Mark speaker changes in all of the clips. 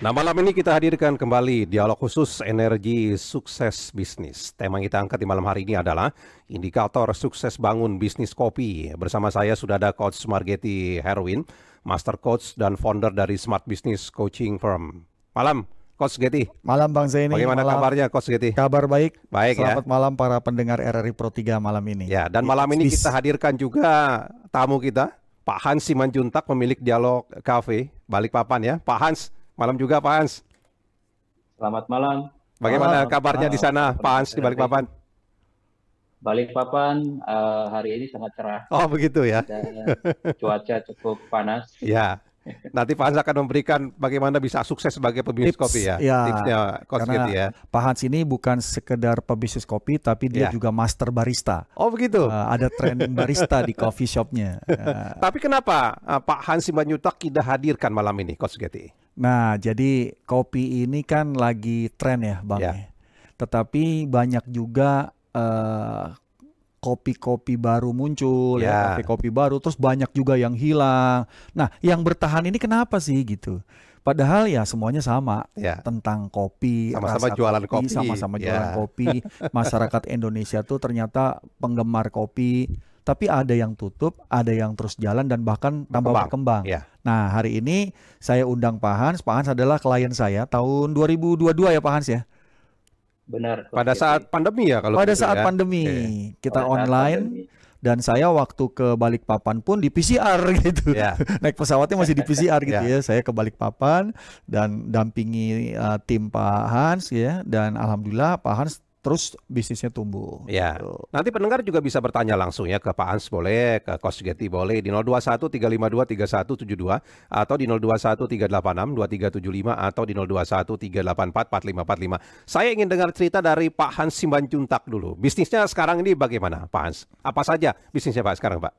Speaker 1: Nah, malam ini kita hadirkan kembali dialog khusus energi sukses bisnis. Tema yang kita angkat di malam hari ini adalah indikator sukses bangun bisnis kopi. Bersama saya sudah ada Coach Margeti Herwin, Master Coach dan founder dari Smart Business Coaching Firm. Malam, Coach Getty.
Speaker 2: Malam Bang Zaini.
Speaker 1: Bagaimana kabarnya Coach Getty?
Speaker 2: Kabar baik.
Speaker 1: Baik ya.
Speaker 2: Selamat malam para pendengar RRI Pro 3 malam ini.
Speaker 1: Ya, dan malam ini kita hadirkan juga tamu kita, Pak Hans Simanjuntak, pemilik Dialog Cafe Balikpapan ya. Pak Hans, malam juga Pak Hans.
Speaker 3: Selamat malam.
Speaker 1: Bagaimana kabarnya di sana Pak Hans di Balikpapan?
Speaker 3: Balikpapan hari ini sangat cerah.
Speaker 1: Oh begitu ya.
Speaker 3: Dan cuaca cukup panas.
Speaker 1: Ya. Nanti Pak Hans akan memberikan bagaimana bisa sukses sebagai pebisnis kopi ya. Tipsnya Coach Getty ya.
Speaker 2: Pak Hans ini bukan sekedar pebisnis kopi, tapi dia juga master barista.
Speaker 1: Oh begitu.
Speaker 2: Ada training barista di coffee shopnya.
Speaker 1: Tapi kenapa Pak Hans Simanjuntak tidak hadirkan malam ini, Coach Getty?
Speaker 2: Nah, jadi kopi ini kan lagi tren ya, Bang.
Speaker 1: Ya.
Speaker 2: Tetapi banyak juga kopi-kopi baru muncul, kafe kopi baru, terus banyak juga yang hilang. Nah, yang bertahan ini kenapa sih gitu? Padahal ya semuanya sama tentang kopi,
Speaker 1: sama-sama jualan kopi,
Speaker 2: sama-sama jualan kopi. Masyarakat Indonesia tuh ternyata penggemar kopi, tapi ada yang tutup, ada yang terus jalan dan bahkan tambah berkembang. Nah, hari ini saya undang Pak Hans. Pak Hans adalah klien saya tahun 2022 ya Pak Hans ya.
Speaker 3: Benar.
Speaker 1: Pada saat pandemi ya kalau
Speaker 2: pada saat pandemi kita online dan saya waktu ke Balikpapan pun di PCR gitu. Naik pesawatnya masih di PCR gitu ya. Saya ke Balikpapan dan dampingi tim Pak Hans ya, dan alhamdulillah Pak Hans terus bisnisnya tumbuh.
Speaker 1: Ya. Gitu. Nanti pendengar juga bisa bertanya langsung ya ke Pak Hans boleh, ke Coach Getty boleh di 021 352 3172 atau di 021 386 2375 atau di 021 384 4545. Saya ingin dengar cerita dari Pak Hans Simanjuntak dulu. Bisnisnya sekarang ini bagaimana, Pak Hans? Apa saja bisnisnya Pak sekarang, Pak?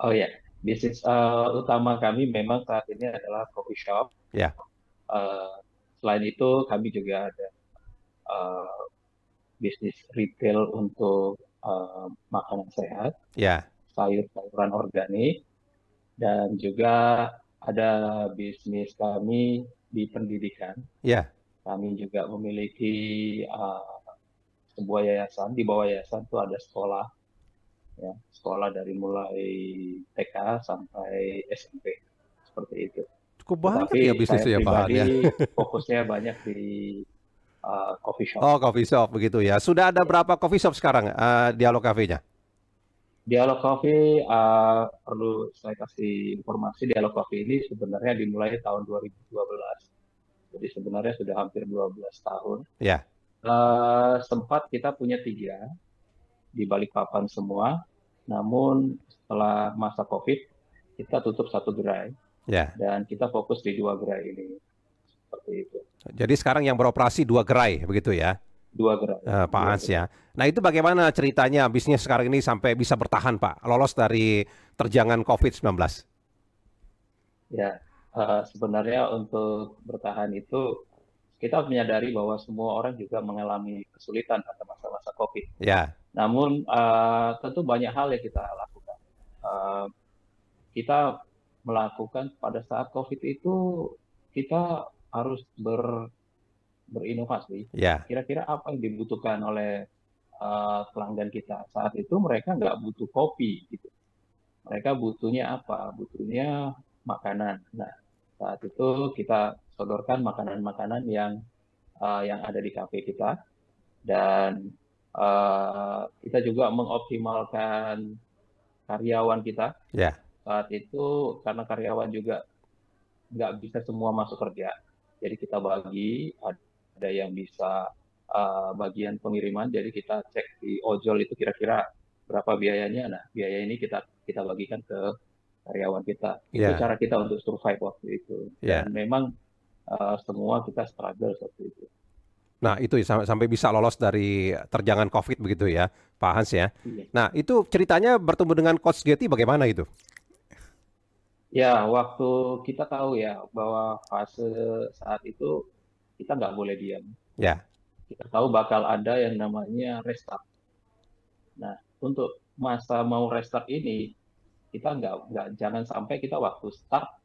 Speaker 3: Oh ya, bisnis utama kami memang saat ini adalah coffee shop.
Speaker 1: Ya.
Speaker 3: Selain itu kami juga ada bisnis retail untuk makanan sehat, sayur-sayuran organik, dan juga ada bisnis kami di pendidikan. Kami juga memiliki sebuah yayasan. Di bawah yayasan itu ada sekolah, ya, sekolah dari mulai TK sampai SMP, seperti itu.
Speaker 1: Cukup banyak ya bisnisnya Pak.
Speaker 3: Fokusnya banyak di coffee shop.
Speaker 1: Oh, coffee shop begitu ya. Sudah ada berapa coffee shop sekarang Dialog Cafe-nya? Dialog
Speaker 3: Coffee perlu saya kasih informasi, Dialog Coffee ini sebenarnya dimulai tahun 2012. Jadi sebenarnya sudah hampir 12 tahun.
Speaker 1: Ya.
Speaker 3: Sempat kita punya 3 di Balikpapan semua. Namun setelah masa Covid kita tutup 1 gerai. Dan kita fokus di 2 gerai ini. Seperti itu.
Speaker 1: Jadi sekarang yang beroperasi 2 gerai begitu ya?
Speaker 3: 2 gerai.
Speaker 1: Pak Hans ya. Nah itu bagaimana ceritanya bisnis sekarang ini sampai bisa bertahan Pak? Lolos dari terjangan COVID-19?
Speaker 3: Ya, sebenarnya untuk bertahan itu kita menyadari bahwa semua orang juga mengalami kesulitan pada masa-masa COVID. Namun tentu banyak hal yang kita lakukan. Kita melakukan pada saat COVID itu kita harus berinovasi. Kira-kira apa yang dibutuhkan oleh pelanggan kita saat itu? Mereka nggak butuh kopi, gitu. Mereka butuhnya apa? Butuhnya makanan. Nah, saat itu kita sodorkan makanan-makanan yang ada di kafe kita, dan kita juga mengoptimalkan karyawan kita. Saat itu karena karyawan juga nggak bisa semua masuk kerja. Jadi kita bagi, ada yang bisa bagian pengiriman, jadi kita cek di ojol itu kira-kira berapa biayanya. Nah, biaya ini kita bagikan ke karyawan kita. Itu cara kita untuk survive waktu itu. Dan memang semua kita struggle seperti itu.
Speaker 1: Nah itu sampai bisa lolos dari terjangan COVID begitu ya, Pak Hans ya. Nah itu ceritanya bertemu dengan Coach Getty bagaimana itu?
Speaker 3: Ya, waktu kita tahu ya bahwa fase saat itu kita nggak boleh diam. Kita tahu bakal ada yang namanya restart. Nah, untuk masa mau restart ini, kita jangan sampai kita waktu start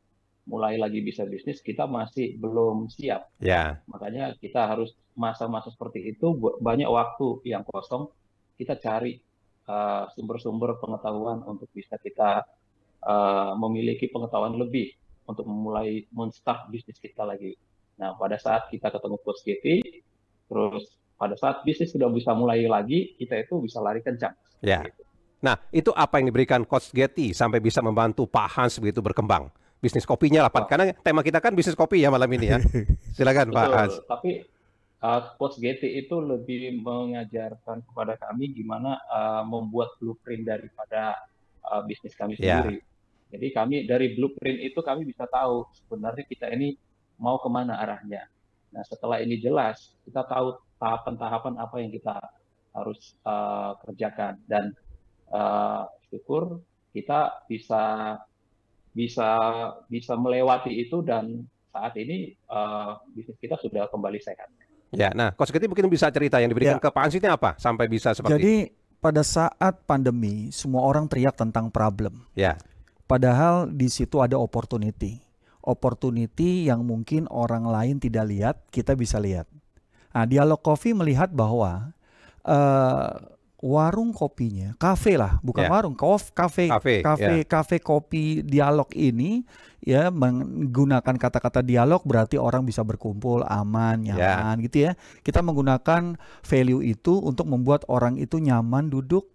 Speaker 3: mulai lagi bisa bisnis, kita masih belum siap.
Speaker 1: Ya.
Speaker 3: Makanya kita harus masa-masa seperti itu, banyak waktu yang kosong, kita cari sumber-sumber pengetahuan untuk bisa kita memiliki pengetahuan lebih untuk memulai men-start bisnis kita lagi. Nah, pada saat kita ketemu Coach Getty, terus pada saat bisnis sudah bisa mulai lagi, kita itu bisa lari kencang.
Speaker 1: Ya. Nah, itu apa yang diberikan Coach Getty sampai bisa membantu Pak Hans begitu berkembang? Bisnis kopinya lah, Pak. Karena tema kita kan bisnis kopi ya malam ini ya. Silakan Pak Hans.
Speaker 3: Tapi Coach Getty itu lebih mengajarkan kepada kami gimana membuat blueprint daripada bisnis kami sendiri. Jadi kami dari blueprint itu kami bisa tahu sebenarnya kita ini mau kemana arahnya. Nah, setelah ini jelas, kita tahu tahapan-tahapan apa yang kita harus kerjakan, dan syukur kita bisa melewati itu, dan saat ini bisnis kita sudah kembali sehat.
Speaker 1: Ya, nah Coach Getty mungkin bisa cerita yang diberikan ke Pak Hans ini apa sampai bisa seperti
Speaker 2: Jadi pada saat pandemi semua orang teriak tentang problem.
Speaker 1: Ya.
Speaker 2: Padahal di situ ada opportunity. Opportunity yang mungkin orang lain tidak lihat, kita bisa lihat. Nah, Dialog Coffee melihat bahwa warung kopinya, kafe lah, bukan warung, kafe kopi Dialog ini ya menggunakan kata-kata dialog, berarti orang bisa berkumpul aman, nyaman gitu ya. Kita menggunakan value itu untuk membuat orang itu nyaman duduk,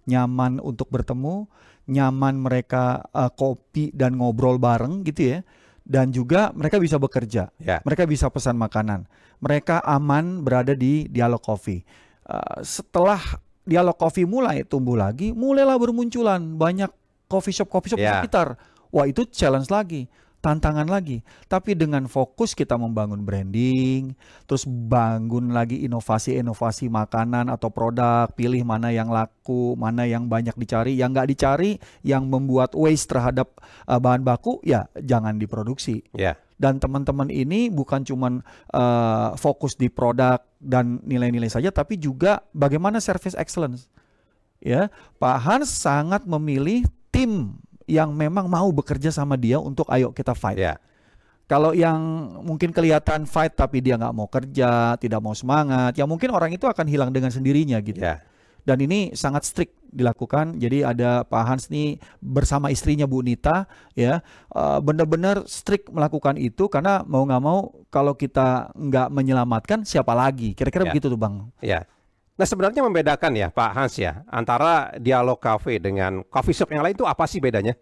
Speaker 2: nyaman untuk bertemu, nyaman mereka kopi dan ngobrol bareng gitu ya. Dan juga mereka bisa bekerja, mereka bisa pesan makanan, mereka aman berada di Dialog Coffee. Setelah Dialog Coffee mulai tumbuh lagi, mulailah bermunculan banyak coffee shop di sekitar. Wah, itu challenge lagi, tantangan lagi. Tapi dengan fokus kita membangun branding, terus bangun lagi inovasi-inovasi makanan atau produk, pilih mana yang laku, mana yang banyak dicari, yang nggak dicari, yang membuat waste terhadap bahan baku, ya jangan diproduksi. Dan teman-teman ini bukan cuman fokus di produk dan nilai-nilai saja, tapi juga bagaimana service excellence. Ya, Pak Hans sangat memilih tim yang memang mau bekerja sama dia untuk ayo kita fight. Kalau yang mungkin kelihatan fight tapi dia nggak mau kerja, tidak mau semangat, ya mungkin orang itu akan hilang dengan sendirinya gitu. Dan ini sangat strict dilakukan. Jadi ada Pak Hans nih bersama istrinya Bu Nita ya, benar-benar strict melakukan itu, karena mau nggak mau kalau kita nggak menyelamatkan siapa lagi, kira-kira begitu tuh Bang.
Speaker 1: Nah, sebenarnya membedakan ya Pak Hans ya antara Dialog Cafe dengan coffee shop yang lain itu apa sih bedanya?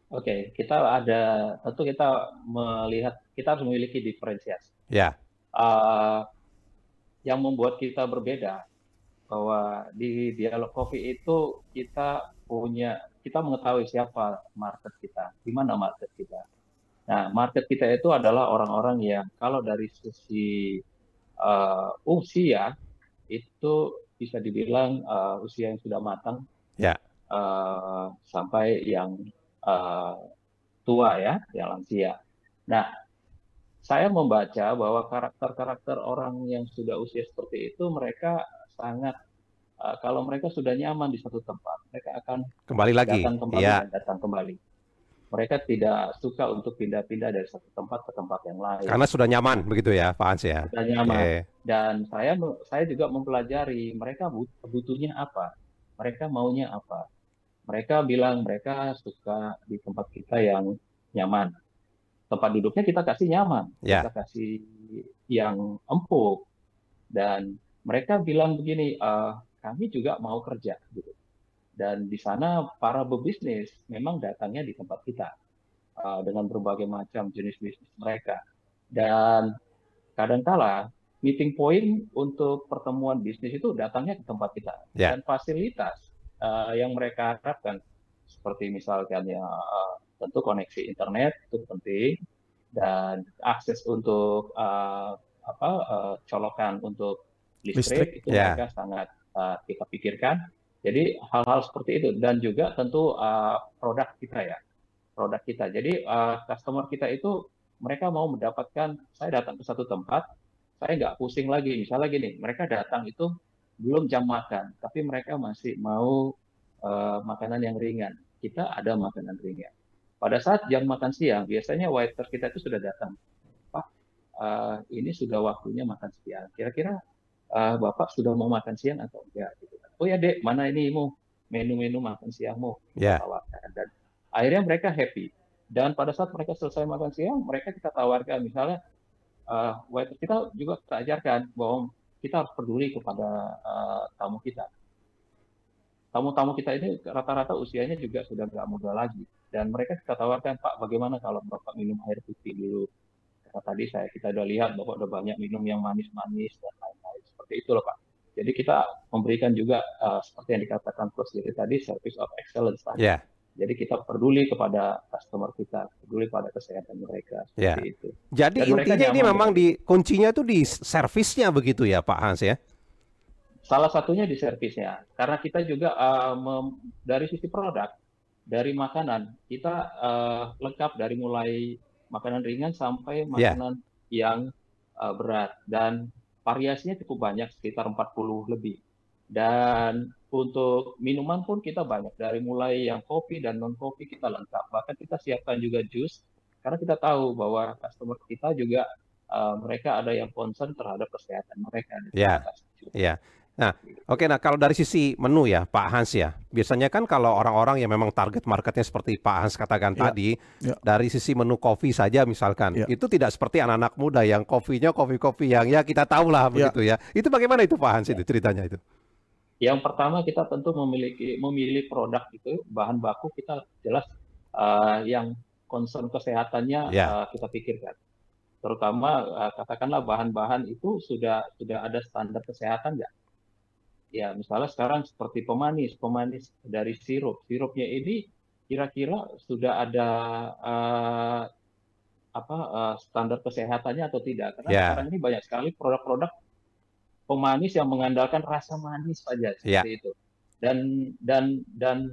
Speaker 3: Oke, tentu kita melihat, kita harus memiliki diferensiasi. Yang membuat kita berbeda, bahwa di Dialog Coffee itu kita mengetahui siapa market kita, di mana market kita. Nah, market kita itu adalah orang-orang yang kalau dari sisi usia itu bisa dibilang usia yang sudah matang, sampai yang tua ya, yang lansia. Nah, saya membaca bahwa karakter-karakter orang yang sudah usia seperti itu, mereka sangat kalau mereka sudah nyaman di satu tempat, mereka akan
Speaker 1: kembali lagi,
Speaker 3: datang kembali. Mereka tidak suka untuk pindah-pindah dari satu tempat ke tempat yang lain.
Speaker 1: Karena sudah nyaman begitu ya, Pak Hans ya.
Speaker 3: Sudah nyaman. Dan saya juga mempelajari mereka butuhnya apa, mereka maunya apa. Mereka bilang mereka suka di tempat kita yang nyaman. Tempat duduknya kita kasih nyaman, kita kasih yang empuk. Dan mereka bilang begini, kami juga mau kerja gitu. Dan di sana para pebisnis memang datangnya di tempat kita dengan berbagai macam jenis bisnis mereka. Dan kadangkala meeting point untuk pertemuan bisnis itu datangnya ke tempat kita. Dan fasilitas yang mereka harapkan, seperti misalkan ya tentu koneksi internet itu penting, dan akses untuk colokan untuk listrik itu mereka sangat kita pikirkan. Jadi hal-hal seperti itu, dan juga tentu produk kita. Jadi customer kita itu mereka mau mendapatkan, saya datang ke satu tempat, saya nggak pusing lagi. Misalnya gini, mereka datang itu belum jam makan, tapi mereka masih mau makanan yang ringan. Kita ada makanan ringan. Pada saat jam makan siang, biasanya waiter kita itu sudah datang. Pak, ini sudah waktunya makan siang. Kira-kira Bapak sudah mau makan siang atau enggak? Gitu. Oh ya Dek, mana ini menu-menu makan siangmu? Kita tawarkan. Dan akhirnya mereka happy. Dan pada saat mereka selesai makan siang, mereka kita tawarkan. Misalnya, waiter kita juga kita ajarkan bahwa kita harus peduli kepada tamu kita. Tamu-tamu kita ini rata-rata usianya juga sudah nggak muda lagi. Dan mereka kita tawarkan, Pak, bagaimana kalau Bapak minum air putih dulu? Karena tadi kita udah lihat bahwa udah banyak minum yang manis-manis dan lain-lain. Seperti itu loh, Pak. Jadi kita memberikan juga seperti yang dikatakan Coach Gary tadi, service of excellence.
Speaker 1: Yeah.
Speaker 3: Jadi kita peduli kepada customer kita, peduli pada kesehatan mereka. Seperti itu.
Speaker 1: Jadi dan intinya ini memang kuncinya itu di servisnya begitu ya Pak Hans ya?
Speaker 3: Salah satunya di servisnya, karena kita juga dari sisi produk, dari makanan, kita lengkap dari mulai makanan ringan sampai makanan yang berat. Dan variasinya cukup banyak, sekitar 40 lebih. Dan untuk minuman pun kita banyak, dari mulai yang kopi dan non-kopi kita lengkap. Bahkan kita siapkan juga jus, karena kita tahu bahwa customer kita juga mereka ada yang concern terhadap kesehatan mereka.
Speaker 1: Iya. Nah, oke. Nah, kalau dari sisi menu ya, Pak Hans ya, biasanya kan kalau orang-orang yang memang target marketnya seperti Pak Hans katakan tadi, dari sisi menu kopi saja misalkan, itu tidak seperti anak-anak muda yang kopinya kopi-kopi yang ya kita tahu lah begitu ya. Itu bagaimana itu Pak Hans itu ceritanya itu?
Speaker 3: Yang pertama kita tentu memilih produk itu, bahan baku kita jelas yang concern kesehatannya kita pikirkan. Terutama katakanlah bahan-bahan itu sudah ada standar kesehatan nggak? Ya, misalnya sekarang seperti pemanis dari sirupnya ini kira-kira sudah ada standar kesehatannya atau tidak? Karena sekarang ini banyak sekali produk-produk pemanis yang mengandalkan rasa manis saja seperti itu. Dan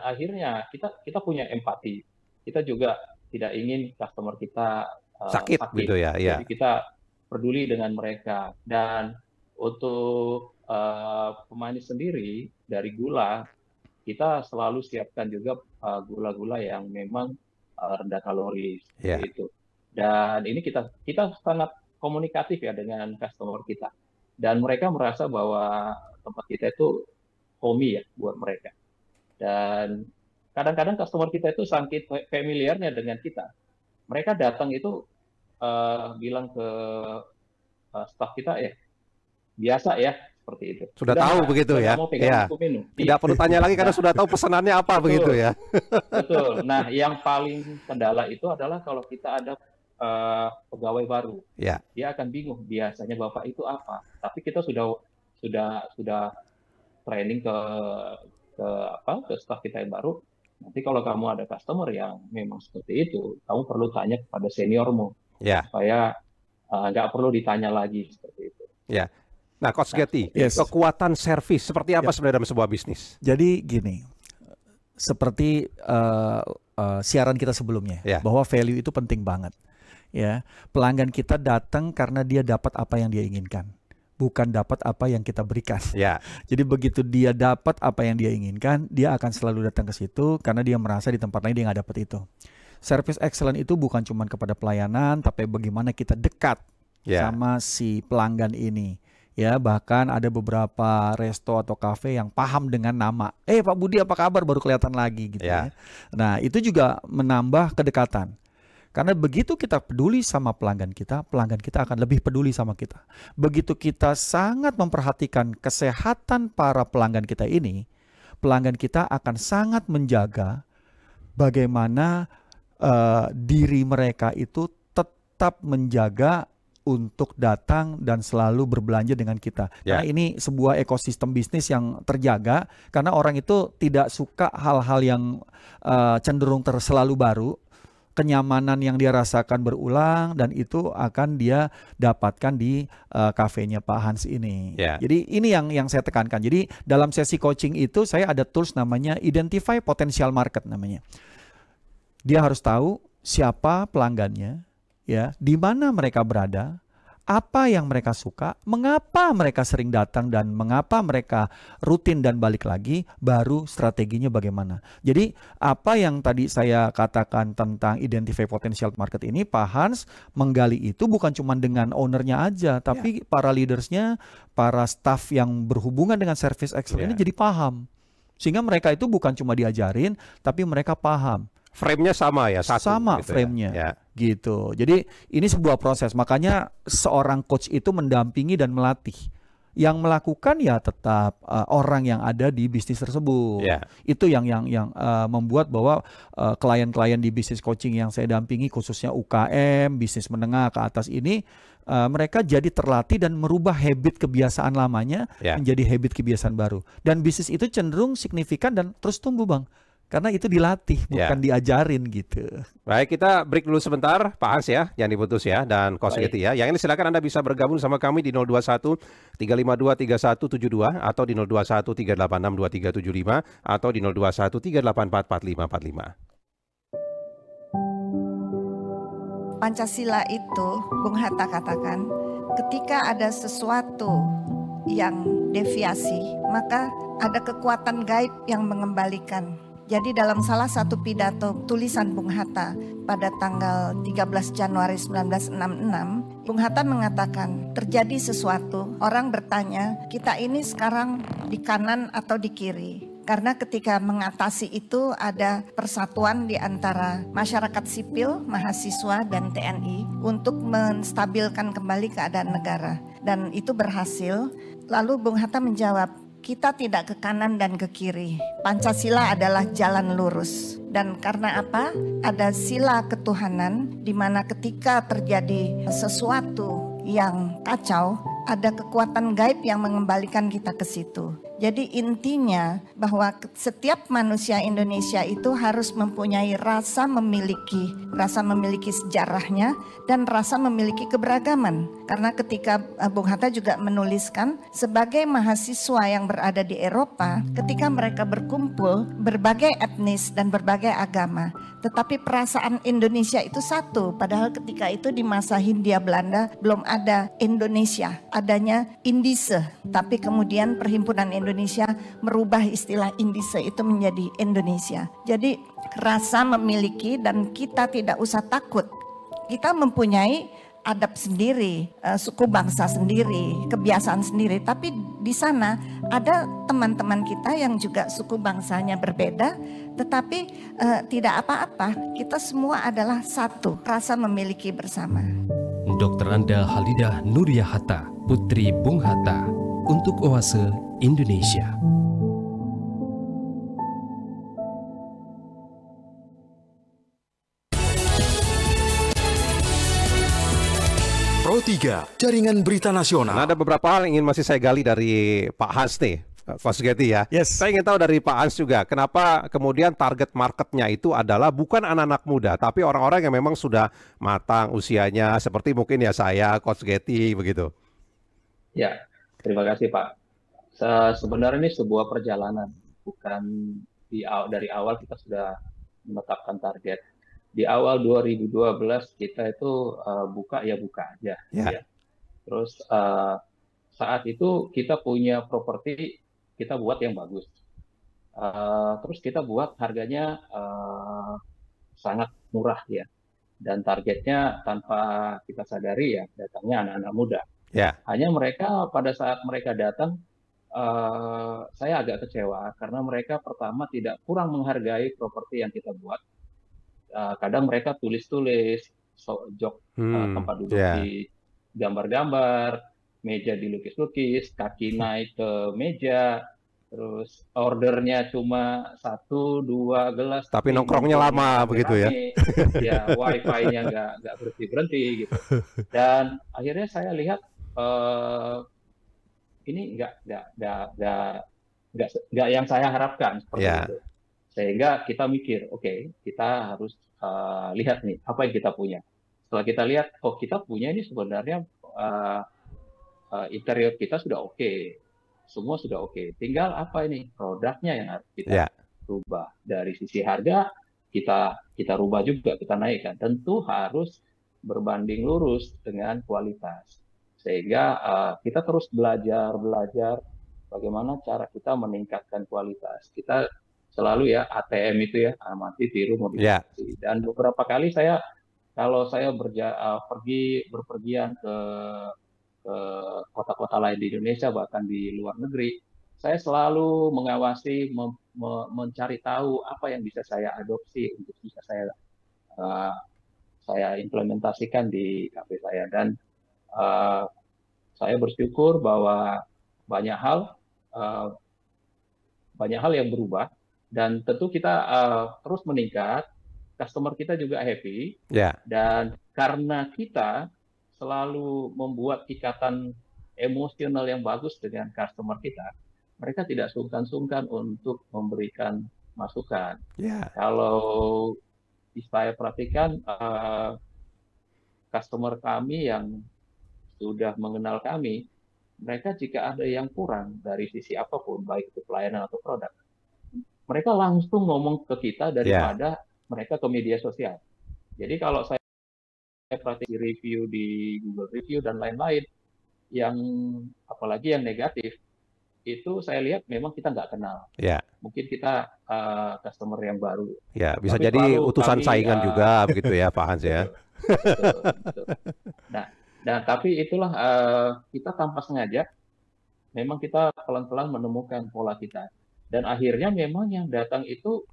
Speaker 3: akhirnya kita punya empati. Kita juga tidak ingin customer kita sakit.
Speaker 1: Gitu ya.
Speaker 3: Jadi kita peduli dengan mereka. Dan untuk pemanis sendiri dari gula, kita selalu siapkan juga gula-gula yang memang rendah kalori seperti itu. Dan ini kita sangat komunikatif ya dengan customer kita. Dan mereka merasa bahwa tempat kita itu homey ya buat mereka. Dan kadang-kadang customer kita itu saking familiarnya dengan kita. Mereka datang itu bilang ke staff kita biasa ya. Seperti itu.
Speaker 1: Sudah tahu begitu ya. Tidak perlu tanya lagi karena sudah tahu pesanannya apa. Betul. Begitu ya.
Speaker 3: Betul. Nah, yang paling kendala itu adalah kalau kita ada pegawai baru. Dia akan bingung biasanya Bapak itu apa. Tapi kita sudah training ke staff kita yang baru. Nanti kalau kamu ada customer yang memang seperti itu, kamu perlu tanya kepada seniormu. Supaya nggak perlu ditanya lagi seperti itu.
Speaker 1: Nah, Coach Getty, kekuatan servis seperti apa sebenarnya dalam sebuah bisnis?
Speaker 2: Jadi gini, seperti siaran kita sebelumnya, bahwa value itu penting banget. Ya, pelanggan kita datang karena dia dapat apa yang dia inginkan, bukan dapat apa yang kita berikan. Jadi begitu dia dapat apa yang dia inginkan, dia akan selalu datang ke situ karena dia merasa di tempat lain dia nggak dapat itu. Service excellent itu bukan cuma kepada pelayanan, tapi bagaimana kita dekat sama si pelanggan ini. Ya, bahkan ada beberapa resto atau kafe yang paham dengan nama. Pak Budi apa kabar, baru kelihatan lagi gitu ya. Nah, itu juga menambah kedekatan. Karena begitu kita peduli sama pelanggan kita akan lebih peduli sama kita. Begitu kita sangat memperhatikan kesehatan para pelanggan kita ini, pelanggan kita akan sangat menjaga bagaimana diri mereka itu tetap menjaga untuk datang dan selalu berbelanja dengan kita. Karena ini sebuah ekosistem bisnis yang terjaga, karena orang itu tidak suka hal-hal yang cenderung selalu baru. Kenyamanan yang dia rasakan berulang, dan itu akan dia dapatkan di kafenya Pak Hans ini. Jadi ini yang saya tekankan. Jadi dalam sesi coaching itu saya ada tools namanya Identify Potential Market namanya. Dia harus tahu siapa pelanggannya, di mana mereka berada, apa yang mereka suka, mengapa mereka sering datang dan mengapa mereka rutin dan balik lagi, baru strateginya bagaimana. Jadi apa yang tadi saya katakan tentang identify potential market ini, Pak Hans menggali itu bukan cuma dengan ownernya aja, tapi para leadersnya, para staff yang berhubungan dengan service excellence ini jadi paham. Sehingga mereka itu bukan cuma diajarin, tapi mereka paham.
Speaker 1: Frame-nya sama ya, satu.
Speaker 2: Sama
Speaker 1: gitu
Speaker 2: frame-nya,
Speaker 1: ya.
Speaker 2: gitu. Jadi ini sebuah proses. Makanya seorang coach itu mendampingi dan melatih. Yang melakukan ya tetap orang yang ada di bisnis tersebut. Itu yang membuat bahwa klien-klien di bisnis coaching yang saya dampingi, khususnya UKM, bisnis menengah ke atas ini, mereka jadi terlatih dan merubah habit kebiasaan lamanya menjadi habit kebiasaan baru. Dan bisnis itu cenderung signifikan dan terus tumbuh, Bang. Karena itu dilatih, bukan diajarin gitu.
Speaker 1: Baik, kita break dulu sebentar, Pak Hans ya, jangan diputus ya, dan Coach Getty ya. Yang ini silakan Anda bisa bergabung sama kami di 021 352 3172 atau di 021 386 2375 atau di 021 384 4545.
Speaker 4: Pancasila itu, Bung Hatta katakan, ketika ada sesuatu yang deviasi, maka ada kekuatan gaib yang mengembalikan. Jadi dalam salah satu pidato tulisan Bung Hatta pada tanggal 13 Januari 1966, Bung Hatta mengatakan terjadi sesuatu, orang bertanya, kita ini sekarang di kanan atau di kiri? Karena ketika mengatasi itu ada persatuan di antara masyarakat sipil, mahasiswa, dan TNI untuk menstabilkan kembali keadaan negara. Dan itu berhasil. Lalu Bung Hatta menjawab, kita tidak ke kanan dan ke kiri. Pancasila adalah jalan lurus. Dan karena apa? Ada sila ketuhanan di mana ketika terjadi sesuatu yang kacau, ada kekuatan gaib yang mengembalikan kita ke situ. Jadi intinya bahwa setiap manusia Indonesia itu harus mempunyai rasa memiliki sejarahnya dan rasa memiliki keberagaman. Karena ketika Bung Hatta juga menuliskan sebagai mahasiswa yang berada di Eropa, ketika mereka berkumpul berbagai etnis dan berbagai agama, tetapi perasaan Indonesia itu satu. Padahal ketika itu di masa Hindia Belanda belum ada Indonesia, adanya Indise. Tapi kemudian Perhimpunan Indonesia merubah istilah Indise itu menjadi Indonesia. Jadi rasa memiliki dan kita tidak usah takut. Kita mempunyai adab sendiri, suku bangsa sendiri, kebiasaan sendiri. Tapi di sana ada teman-teman kita yang juga suku bangsanya berbeda, tetapi tidak apa-apa. Kita semua adalah satu, rasa memiliki bersama.
Speaker 5: Dr. Anda Halidah Nuriyah Hatta, Putri Bung Hatta, untuk Oase Indonesia.
Speaker 6: Pro 3, Jaringan Berita Nasional.
Speaker 1: Nah, ada beberapa hal yang ingin masih saya gali dari Pak Hans nih, Coach Getty ya. Saya ingin tahu dari Pak Hans juga, kenapa kemudian target marketnya itu adalah bukan anak-anak muda, tapi orang-orang yang memang sudah matang usianya, seperti mungkin ya saya, Coach Getty, begitu.
Speaker 3: Ya, terima kasih Pak. Sebenarnya ini sebuah perjalanan, bukan dari awal kita sudah menetapkan target. Di awal 2012 kita itu buka aja. Ya. Terus saat itu kita punya properti, kita buat yang bagus. Terus kita buat harganya sangat murah ya. Dan targetnya tanpa kita sadari ya datangnya anak-anak muda. Hanya mereka pada saat mereka datang, saya agak kecewa karena mereka pertama kurang menghargai properti yang kita buat. Kadang mereka tulis-tulis, jok tempat duduk di gambar-gambar, meja dilukis-lukis, kaki naik ke meja, terus ordernya cuma 1-2 gelas.
Speaker 1: Tapi nongkrongnya lama begitu ya?
Speaker 3: Ya, wifi-nya nggak berhenti-berhenti gitu. Dan akhirnya saya lihat ini nggak yang saya harapkan seperti itu. Sehingga kita mikir, oke, kita harus lihat nih apa yang kita punya. Setelah kita lihat, kita punya ini sebenarnya interior kita sudah oke, semua sudah oke. Tinggal apa ini produknya yang harus kita rubah. Dari sisi harga kita rubah juga, kita naikkan. Tentu harus berbanding lurus dengan kualitas. Sehingga kita terus belajar bagaimana cara kita meningkatkan kualitas. Kita selalu ya ATM itu ya, amati, tiru, modifikasi. Dan beberapa kali kalau saya berpergian ke kota-kota lain di Indonesia, bahkan di luar negeri, saya selalu mengawasi, mencari tahu apa yang bisa saya adopsi untuk bisa saya implementasikan di kafe saya. Dan saya bersyukur bahwa banyak hal yang berubah, dan tentu kita terus meningkat, customer kita juga happy, dan karena kita selalu membuat ikatan emosional yang bagus dengan customer kita, mereka tidak sungkan-sungkan untuk memberikan masukan. Kalau saya perhatikan customer kami yang sudah mengenal kami, mereka jika ada yang kurang dari sisi apapun, baik itu pelayanan atau produk, mereka langsung ngomong ke kita daripada mereka ke media sosial. Jadi kalau saya perhatikan review di Google Review dan lain-lain, yang apalagi yang negatif, itu saya lihat memang kita nggak kenal. Mungkin kita customer yang baru.
Speaker 1: Bisa tapi jadi utusan saingan juga begitu ya Pak Hans ya.
Speaker 3: Betul. Nah, tapi itulah kita tanpa sengaja, memang kita pelan-pelan menemukan pola kita. Dan akhirnya memang yang datang itu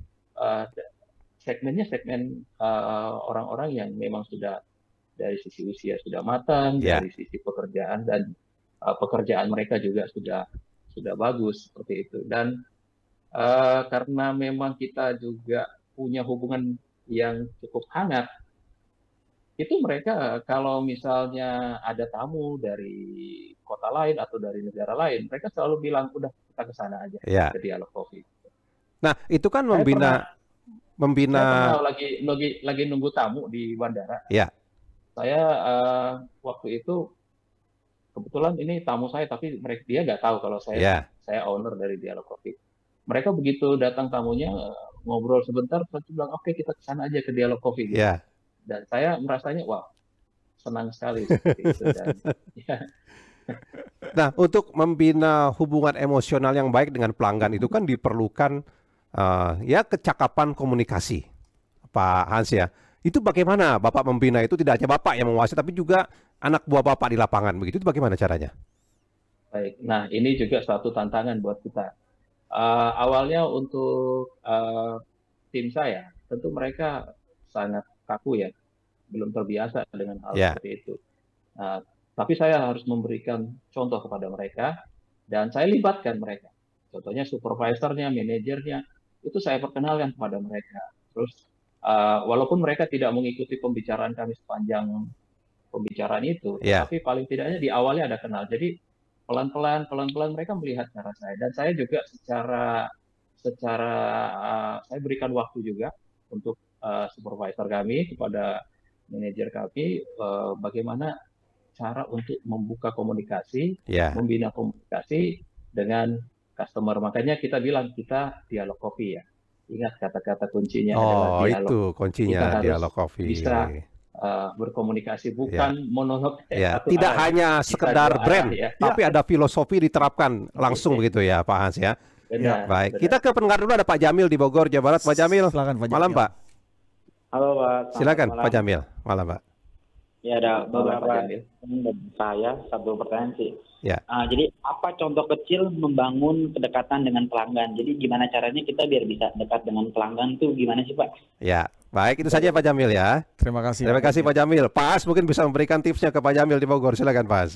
Speaker 3: segmennya segmen orang-orang yang memang sudah dari sisi usia sudah matang, dari sisi pekerjaan, dan pekerjaan mereka juga sudah bagus seperti itu. Dan karena memang kita juga punya hubungan yang cukup hangat, itu mereka kalau misalnya ada tamu dari kota lain atau dari negara lain, mereka selalu bilang, udah kita ke sana aja, ke Dialog Coffee.
Speaker 1: Nah, itu kan membina.
Speaker 3: Saya lagi nunggu tamu di bandara. Saya waktu itu kebetulan ini tamu saya, tapi dia nggak tahu kalau saya owner dari Dialog Coffee. Mereka begitu datang tamunya, ngobrol sebentar, saya bilang, oke, kita ke sana aja ke Dialog Coffee. Dan saya merasanya, wah, senang sekali seperti itu.
Speaker 1: Nah, untuk membina hubungan emosional yang baik dengan pelanggan itu kan diperlukan kecakapan komunikasi, Pak Hans ya. Itu bagaimana Bapak membina itu, tidak hanya Bapak yang menguasai, tapi juga anak buah Bapak di lapangan begitu. Itu bagaimana caranya?
Speaker 3: Baik, nah ini juga suatu tantangan buat kita. Awalnya untuk tim saya, tentu mereka sangat kaku ya, belum terbiasa dengan hal seperti itu. Tapi saya harus memberikan contoh kepada mereka, dan saya libatkan mereka. Contohnya supervisornya, manajernya, itu saya perkenalkan kepada mereka. Terus walaupun mereka tidak mengikuti pembicaraan kami sepanjang pembicaraan itu, tapi paling tidaknya di awalnya ada kenal. Jadi pelan-pelan mereka melihat cara saya, dan saya juga secara saya berikan waktu juga untuk supervisor kami, kepada manajer kami, bagaimana cara untuk membuka komunikasi, membina komunikasi dengan customer. Makanya kita bilang kita Dialog Coffee ya. Ingat kata-kata kuncinya adalah dialog.
Speaker 1: Itu kuncinya Dialog Coffee.
Speaker 3: Bisa berkomunikasi, bukan monolog.
Speaker 1: Tidak hanya sekedar brand, tapi ada filosofi diterapkan langsung begitu ya Pak Hans ya. Baik, kita ke pendengar dulu, ada Pak Jamil di Bogor, Jawa Barat. Pak Jamil, silakan Pak Jamil. Malam Pak.
Speaker 7: Halo Pak.
Speaker 1: Silakan Pak Jamil, malam Pak.
Speaker 7: Ya, ada beberapa dari saya, satu pertanyaan sih. Jadi apa contoh kecil membangun kedekatan dengan pelanggan? Jadi gimana caranya kita biar bisa dekat dengan pelanggan tuh gimana sih Pak?
Speaker 1: Baik, itu saja Pak Jamil ya.
Speaker 2: Terima kasih.
Speaker 1: Terima kasih Pak Jamil. Pak As mungkin bisa memberikan tipsnya ke Pak Jamil di Bogor. Silakan Pak As.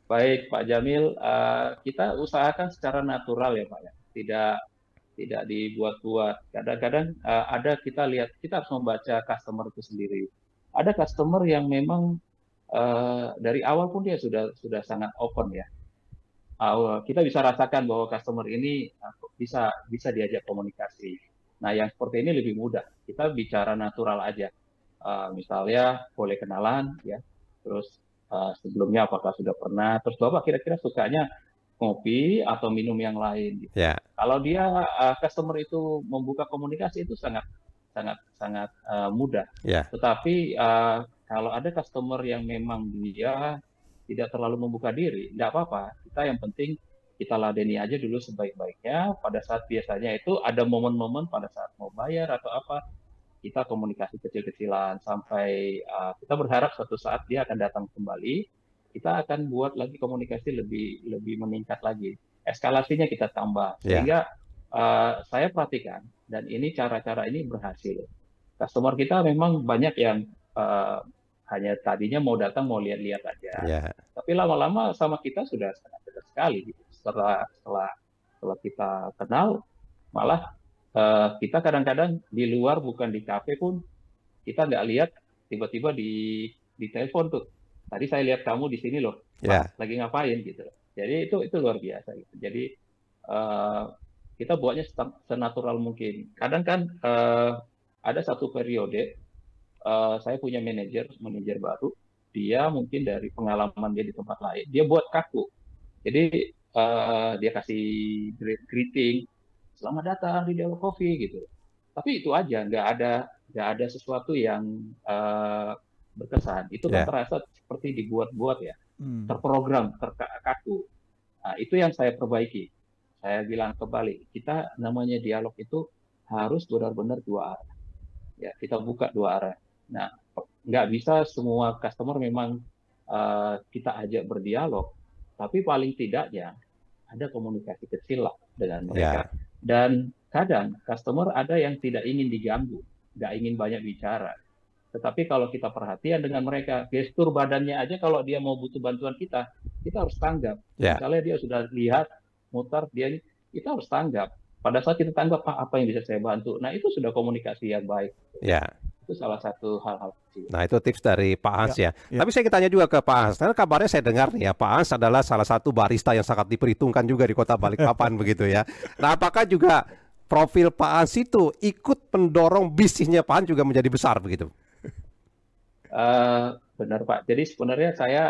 Speaker 3: Baik Pak Jamil, kita usahakan secara natural ya Pak ya. Tidak dibuat-buat. Kadang-kadang ada, kita lihat, kita harus membaca customer itu sendiri. Ada customer yang memang dari awal pun dia sudah sangat open ya. Kita bisa rasakan bahwa customer ini bisa diajak komunikasi. Nah, yang seperti ini lebih mudah. Kita bicara natural aja. Misalnya boleh kenalan ya. Terus sebelumnya apakah sudah pernah? Terus Bapak kira-kira sukanya kopi atau minum yang lain? Gitu. Kalau dia customer itu membuka komunikasi itu sangat mudah. Tetapi kalau ada customer yang memang dia tidak terlalu membuka diri, tidak apa-apa. Kita yang penting kita ladeni aja dulu sebaik-baiknya. Pada saat biasanya itu ada momen-momen pada saat mau bayar atau apa, kita komunikasi kecil-kecilan sampai kita berharap suatu saat dia akan datang kembali. Kita akan buat lagi komunikasi lebih meningkat lagi. Eskalasinya kita tambah sehingga saya perhatikan dan ini cara-cara ini berhasil. Customer kita memang banyak yang hanya tadinya mau datang mau lihat-lihat aja, tapi lama-lama sama kita sudah sangat dekat sekali. Gitu. Setelah kita kenal, malah kita kadang-kadang di luar bukan di kafe pun kita nggak lihat, tiba-tiba di telepon tuh. Tadi saya lihat kamu di sini loh, lagi ngapain gitu. Jadi itu luar biasa gitu. Jadi kita buatnya senatural mungkin. Kadang kan ada satu periode saya punya manajer baru, dia mungkin dari pengalaman dia di tempat lain, dia buat kaku. Jadi dia kasih greeting, selamat datang di Dialog Coffee gitu. Tapi itu aja, nggak ada sesuatu yang berkesan. Itu kan terasa seperti dibuat-buat ya, terprogram, terkaku. Nah, itu yang saya perbaiki. Saya bilang kembali, kita namanya dialog itu harus benar-benar dua arah. Ya, kita buka dua arah. Nah, nggak bisa semua customer memang kita ajak berdialog, tapi paling tidaknya ada komunikasi kecil lah dengan mereka. Dan kadang customer ada yang tidak ingin diganggu, nggak ingin banyak bicara. Tetapi kalau kita perhatian dengan mereka, gestur badannya aja kalau dia mau butuh bantuan kita harus tanggap. Misalnya dia sudah lihat, mutar, kita harus tanggap. Pada saat kita tanggap, Pak, apa yang bisa saya bantu? Nah, itu sudah komunikasi yang baik. Itu salah satu hal-hal kecil.
Speaker 1: Nah, itu tips dari Pak Hans ya. Tapi saya tanya juga ke Pak Hans. Karena kabarnya saya dengar nih ya, Pak Hans adalah salah satu barista yang sangat diperhitungkan juga di Kota Balikpapan begitu ya. Nah, apakah juga profil Pak Hans itu ikut mendorong bisnisnya Pak Hans juga menjadi besar begitu?
Speaker 3: Benar Pak. Jadi sebenarnya saya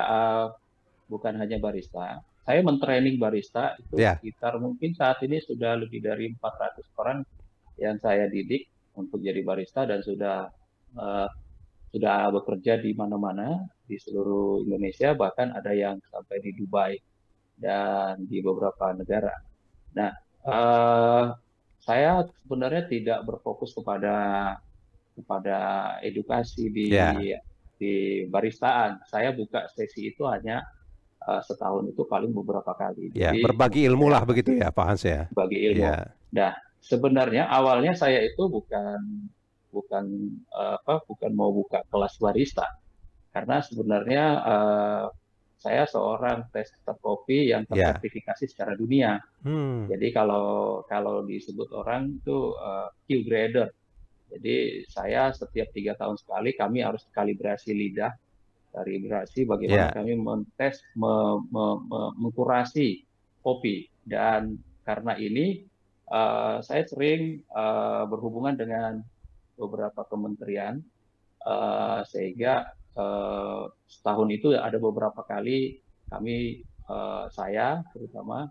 Speaker 3: bukan hanya barista. Saya mentraining barista itu sekitar mungkin saat ini sudah lebih dari 400 orang yang saya didik untuk jadi barista dan sudah bekerja di mana-mana di seluruh Indonesia, bahkan ada yang sampai di Dubai dan di beberapa negara. Nah, saya sebenarnya tidak berfokus kepada edukasi di baristaan. Saya buka sesi itu hanya setahun itu paling beberapa kali.
Speaker 1: Jadi, berbagi ilmu lah begitu ya Pak Hans ya.
Speaker 3: Berbagi ilmu. Nah, sebenarnya awalnya saya itu bukan mau buka kelas barista, karena sebenarnya saya seorang tester kopi yang tersertifikasi secara dunia. Jadi kalau disebut orang itu Q grader. Jadi saya setiap 3 tahun sekali kami harus kalibrasi lidah, kalibrasi bagaimana kami mentes, mengkurasi kopi. Dan karena ini saya sering berhubungan dengan beberapa kementerian, sehingga setahun itu ada beberapa kali kami, saya terutama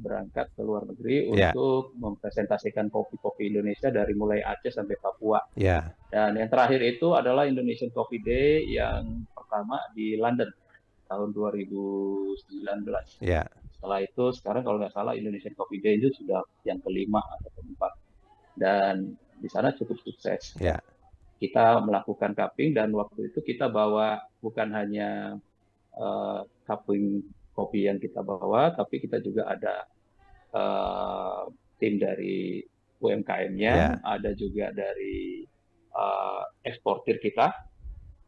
Speaker 3: berangkat ke luar negeri untuk mempresentasikan kopi-kopi Indonesia dari mulai Aceh sampai Papua. Dan yang terakhir itu adalah Indonesian Coffee Day yang pertama di London tahun 2019. Setelah itu sekarang kalau nggak salah Indonesian Coffee Day itu sudah yang kelima atau keempat. Dan di sana cukup sukses. Kita melakukan cupping dan waktu itu kita bawa bukan hanya cupping kopi yang kita bawa, tapi kita juga ada tim dari UMKM-nya, ada juga dari eksportir kita,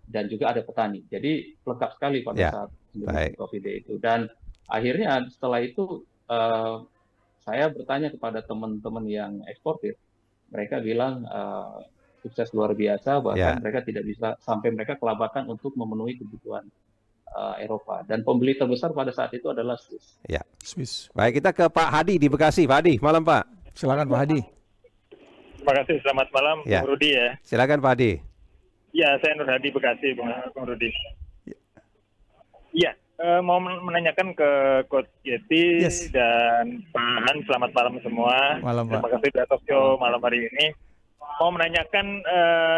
Speaker 3: dan juga ada petani. Jadi lengkap sekali pada saat Indonesian Coffee Day itu. Dan akhirnya setelah itu saya bertanya kepada teman-teman yang eksportir, mereka bilang sukses luar biasa, bahkan mereka tidak bisa sampai mereka kelabakan untuk memenuhi kebutuhan Eropa. Dan pembeli terbesar pada saat itu adalah Swiss.
Speaker 1: Swiss. Baik, kita ke Pak Hadi di Bekasi. Pak Hadi, malam Pak.
Speaker 2: Silakan Pak Hadi.
Speaker 8: Terima kasih, selamat malam Bung Rudi ya.
Speaker 1: Silakan Pak Hadi.
Speaker 8: Ya, saya Nur Hadi Bekasi, Bung Rudi. Iya, mau menanyakan ke Coach Yeti dan Pak Han, selamat malam semua.
Speaker 2: Malam, Pak.
Speaker 8: Terima kasih sudah talk show malam hari ini. Mau menanyakan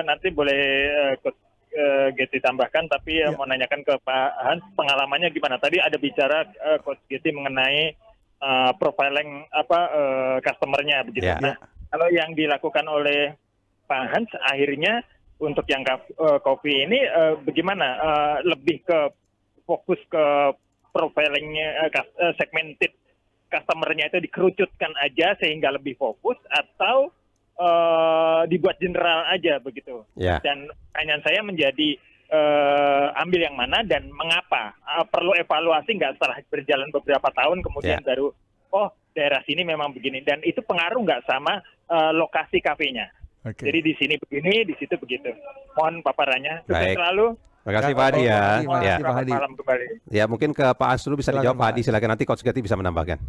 Speaker 8: nanti boleh Coach Getty tambahkan, tapi mau nanyakan ke Pak Hans, pengalamannya gimana? Tadi ada bicara Coach Getty mengenai profiling customernya begitu ya. Kalau yang dilakukan oleh Pak Hans akhirnya untuk yang kopi ini bagaimana? Lebih ke fokus ke profilingnya, segmented customernya itu dikerucutkan aja sehingga lebih fokus, atau dibuat general aja begitu. Dan pertanyaan saya menjadi ambil yang mana dan mengapa? Perlu evaluasi nggak setelah berjalan beberapa tahun kemudian baru daerah sini memang begini, dan itu pengaruh nggak sama lokasi kafenya. Jadi di sini begini, di situ begitu. Mohon paparannya. Sukses selalu.
Speaker 1: Terima kasih Pak Hadi ya.
Speaker 8: Malam kembali.
Speaker 1: Ya, mungkin ke Pak Hans dulu bisa dijawab Pak Hadi, silakan, nanti Coach Getty bisa menambahkan.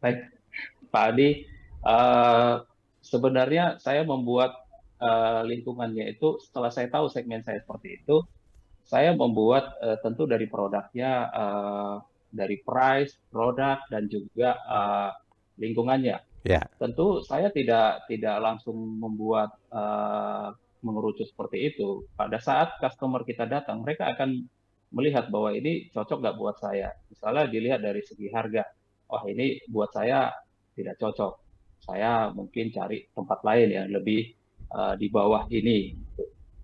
Speaker 3: Baik, Pak Hadi, sebenarnya saya membuat lingkungannya itu setelah saya tahu segmen saya seperti itu, saya membuat tentu dari produknya, dari price, produk, dan juga lingkungannya. Tentu saya tidak langsung membuat mengerucut seperti itu. Pada saat customer kita datang, mereka akan melihat bahwa ini cocok nggak buat saya. Misalnya dilihat dari segi harga, ini buat saya tidak cocok. Saya mungkin cari tempat lain yang lebih di bawah ini.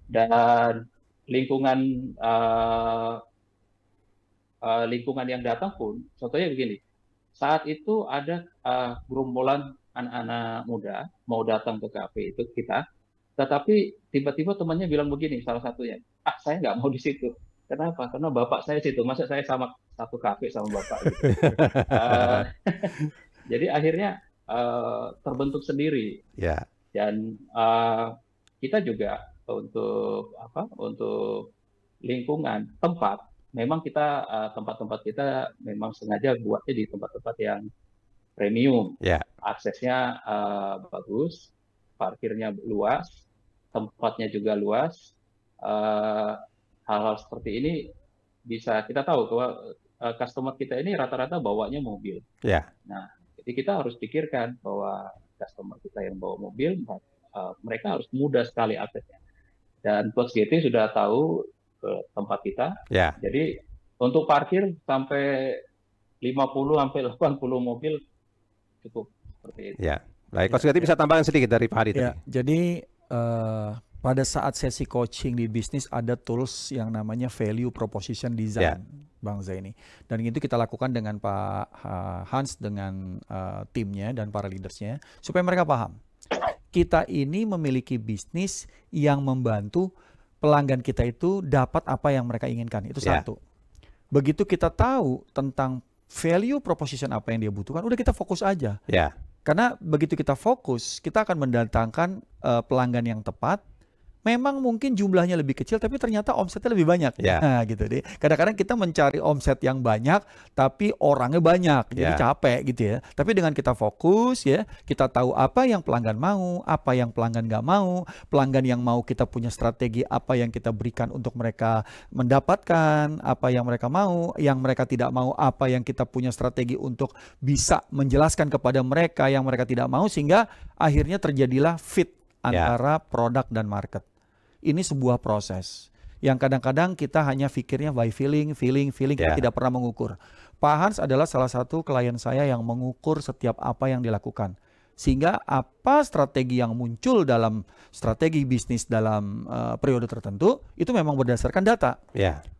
Speaker 3: Dan lingkungan yang datang pun, contohnya begini, saat itu ada gerombolan anak-anak muda mau datang ke kafe itu kita, tetapi tiba-tiba temannya bilang begini, salah satunya, saya nggak mau di situ. Kenapa? Karena bapak saya situ, masa saya sama satu kafe sama bapak gitu. Jadi akhirnya terbentuk sendiri. Dan kita juga untuk lingkungan tempat, memang kita tempat-tempat kita memang sengaja buatnya di tempat-tempat yang premium, aksesnya bagus, parkirnya luas, tempatnya juga luas. Hal-hal seperti ini bisa kita tahu bahwa customer kita ini rata-rata bawanya mobil. Nah, jadi kita harus pikirkan bahwa customer kita yang bawa mobil, mereka harus mudah sekali aksesnya. Dan Coach Getty sudah tahu ke tempat kita. Jadi untuk parkir sampai 50-80 mobil cukup seperti itu.
Speaker 1: Baik, Coach Getty bisa tambahkan sedikit dari Pak Hadi tadi.
Speaker 2: Jadi pada saat sesi coaching di bisnis ada tools yang namanya value proposition design, Bang Zaini. Dan itu kita lakukan dengan Pak Hans dengan timnya dan para leadersnya supaya mereka paham. Kita ini memiliki bisnis yang membantu pelanggan kita itu dapat apa yang mereka inginkan. Itu satu. Begitu kita tahu tentang value proposition apa yang dia butuhkan, udah kita fokus aja. Karena begitu kita fokus, kita akan mendatangkan pelanggan yang tepat. Memang mungkin jumlahnya lebih kecil, tapi ternyata omsetnya lebih banyak. Nah, gitu deh. Kadang-kadang kita mencari omset yang banyak, tapi orangnya banyak, jadi capek gitu ya. Tapi dengan kita fokus ya, kita tahu apa yang pelanggan mau, apa yang pelanggan nggak mau, pelanggan yang mau kita punya strategi apa yang kita berikan untuk mereka mendapatkan apa yang mereka mau, yang mereka tidak mau apa yang kita punya strategi untuk bisa menjelaskan kepada mereka yang mereka tidak mau, sehingga akhirnya terjadilah fit antara produk dan market. Ini sebuah proses yang kadang-kadang kita hanya pikirnya by feeling, kita tidak pernah mengukur. Pak Hans adalah salah satu klien saya yang mengukur setiap apa yang dilakukan. Sehingga apa strategi yang muncul dalam strategi bisnis dalam periode tertentu, itu memang berdasarkan data.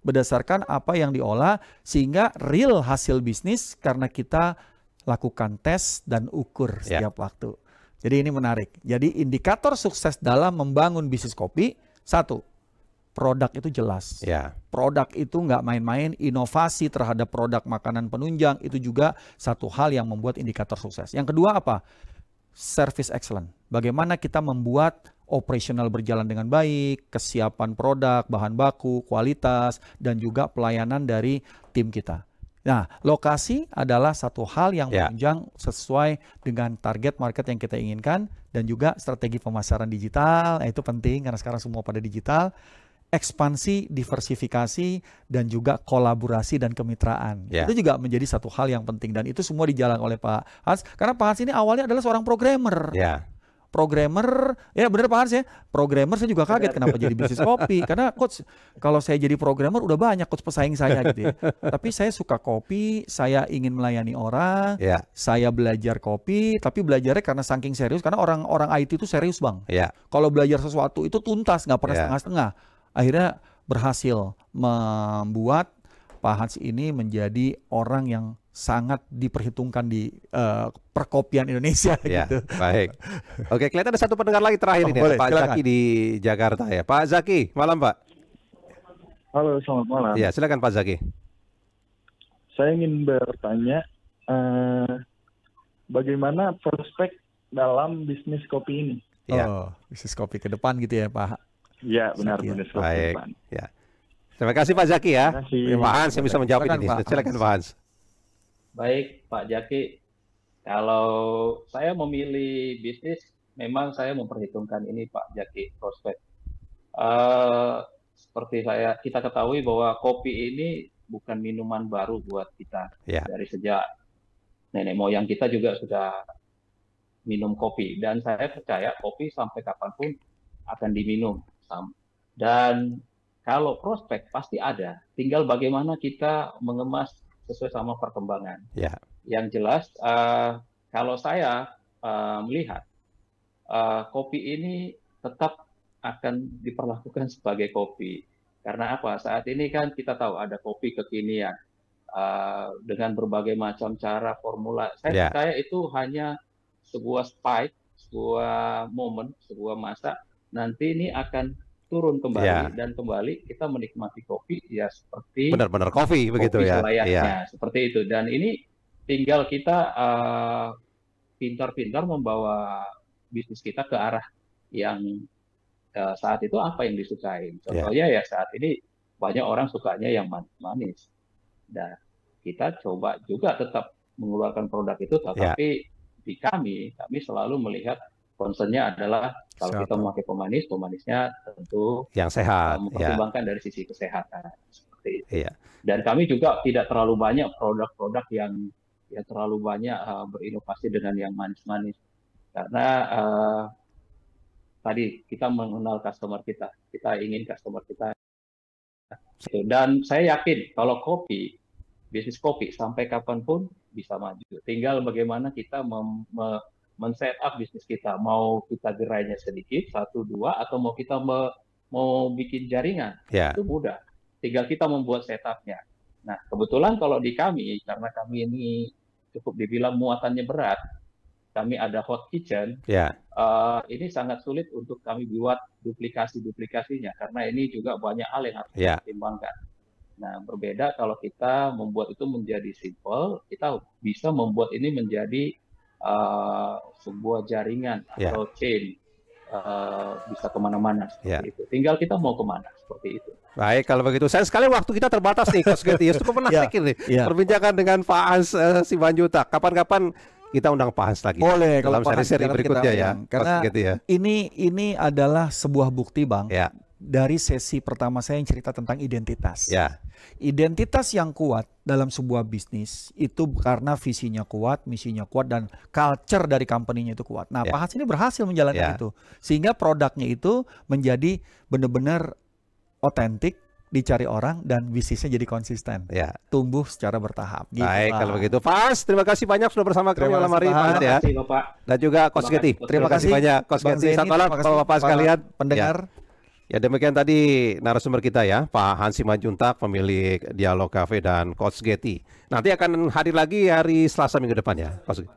Speaker 2: Berdasarkan apa yang diolah, sehingga real hasil bisnis karena kita lakukan tes dan ukur setiap waktu. Jadi ini menarik. Jadi indikator sukses dalam membangun bisnis kopi, satu, produk itu jelas. Produk itu nggak main-main, inovasi terhadap produk makanan penunjang itu juga satu hal yang membuat indikator sukses. Yang kedua apa? Service excellent. Bagaimana kita membuat operasional berjalan dengan baik, kesiapan produk, bahan baku, kualitas, dan juga pelayanan dari tim kita. Nah, lokasi adalah satu hal yang menunjang sesuai dengan target market yang kita inginkan, dan juga strategi pemasaran digital. Itu penting karena sekarang semua pada digital. Ekspansi, diversifikasi, dan juga kolaborasi dan kemitraan. Itu juga menjadi satu hal yang penting, dan itu semua dijalankan oleh Pak Hans. Karena Pak Hans ini awalnya adalah seorang programmer. programmer, ya bener Pak Hans ya, programmer saya juga kaget kenapa jadi bisnis kopi. Karena coach, kalau saya jadi programmer udah banyak coach pesaing saya gitu ya. Tapi saya suka kopi, saya ingin melayani orang, saya belajar kopi, tapi belajarnya karena saking serius, karena orang IT itu serius Bang. Kalau belajar sesuatu itu tuntas, nggak pernah setengah-setengah. Akhirnya berhasil membuat Pak Hans ini menjadi orang yang sangat diperhitungkan di perkopian Indonesia gitu.
Speaker 1: Baik. Oke, kelihatan ada satu pendengar lagi terakhir ini, boleh, Pak Zaki di Jakarta ya. Pak Zaki, malam Pak.
Speaker 9: Halo, selamat malam.
Speaker 1: Ya, silakan Pak Zaki.
Speaker 9: Saya ingin bertanya, bagaimana prospek dalam bisnis kopi ini?
Speaker 2: Bisnis kopi ke depan gitu ya Pak.
Speaker 9: Iya, benar, bisnis kopi ke depan.
Speaker 1: Ya. Terima kasih Pak Zaki ya. Pak Hans yang bisa menjawab ini. Silakan Pak Hans.
Speaker 3: Baik, Pak Zaki. Kalau saya memilih bisnis, memang saya memperhitungkan ini Pak Zaki, prospek. Seperti kita ketahui bahwa kopi ini bukan minuman baru buat kita. Dari sejak nenek moyang kita juga sudah minum kopi. Dan saya percaya kopi sampai kapanpun akan diminum. Dan kalau prospek pasti ada. Tinggal bagaimana kita mengemas sesuai sama perkembangan. Yang jelas, kalau saya melihat kopi ini tetap akan diperlakukan sebagai kopi. Karena apa? Saat ini kan kita tahu ada kopi kekinian dengan berbagai macam cara, formula. Saya percaya itu hanya sebuah spike, sebuah momen, sebuah masa. Nanti ini akan turun kembali dan kembali kita menikmati kopi ya seperti
Speaker 1: benar-benar kopi begitu ya.
Speaker 3: Selayaknya, seperti itu. Dan ini tinggal kita pintar-pintar membawa bisnis kita ke arah yang saat itu apa yang disukai. Contohnya ya saat ini banyak orang sukanya yang manis. Dan kita coba juga tetap mengeluarkan produk itu, tetapi di kami selalu melihat concernnya adalah kalau kita memakai pemanisnya tentu
Speaker 1: yang sehat,
Speaker 3: mempertimbangkan dari sisi kesehatan seperti itu. Dan kami juga tidak terlalu banyak produk-produk yang terlalu banyak berinovasi dengan yang manis-manis, karena tadi kita mengenal customer kita ingin customer kita. Dan saya yakin kalau bisnis kopi sampai kapanpun bisa maju. Tinggal bagaimana kita men-set up bisnis kita, mau kita gerainya sedikit, 1, 2, atau mau kita mau bikin jaringan, itu mudah. Tinggal kita membuat setupnya. Nah, kebetulan kalau di kami, karena kami ini cukup dibilang muatannya berat, kami ada hot kitchen, ini sangat sulit untuk kami buat duplikasinya, karena ini juga banyak hal yang harus dipertimbangkan. Nah, berbeda kalau kita membuat itu menjadi simple, kita bisa membuat ini menjadi sebuah jaringan atau chain, bisa kemana-mana seperti itu. Tinggal kita mau kemana seperti itu.
Speaker 1: Baik, kalau begitu sayang sekali waktu kita terbatas nih, Coach Getty. Cukup menarik ini perbincangan dengan Pak Hans Simanjuntak. Kapan-kapan kita undang Pak Hans lagi.
Speaker 2: Boleh
Speaker 1: dalam seri-seri berikutnya ya.
Speaker 2: Karena ini adalah sebuah bukti Bang. Dari sesi pertama saya yang cerita tentang identitas. Identitas yang kuat dalam sebuah bisnis itu karena visinya kuat, misinya kuat, dan culture dari company-nya itu kuat. Nah, Pak Hans ini berhasil menjalankan itu. Sehingga produknya itu menjadi benar-benar otentik, dicari orang, dan bisnisnya jadi konsisten. Tumbuh secara bertahap.
Speaker 1: Gitu. Baik, kalau begitu. Pak Hans, terima kasih banyak sudah bersama kami malam hari Pak ya. Dan juga Coach Getty.
Speaker 2: Terima kasih
Speaker 1: banyak Coach Getty. Selamat malam Bapak-bapak sekalian.
Speaker 2: Pendengar.
Speaker 1: Ya demikian tadi narasumber kita ya, Pak Hans Simanjuntak, pemilik Dialog Cafe dan Coach Getty. Nanti akan hadir lagi hari Selasa minggu depan ya, Coach.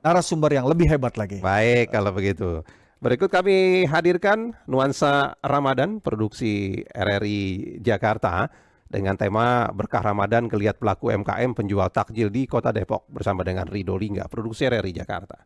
Speaker 2: Narasumber yang lebih hebat lagi.
Speaker 1: Baik, kalau begitu. Berikut kami hadirkan Nuansa Ramadan, produksi RRI Jakarta, dengan tema Berkah Ramadan Geliat Pelaku UMKM Penjual Takjil di Kota Depok, bersama dengan Rido Lingga, produksi RRI Jakarta.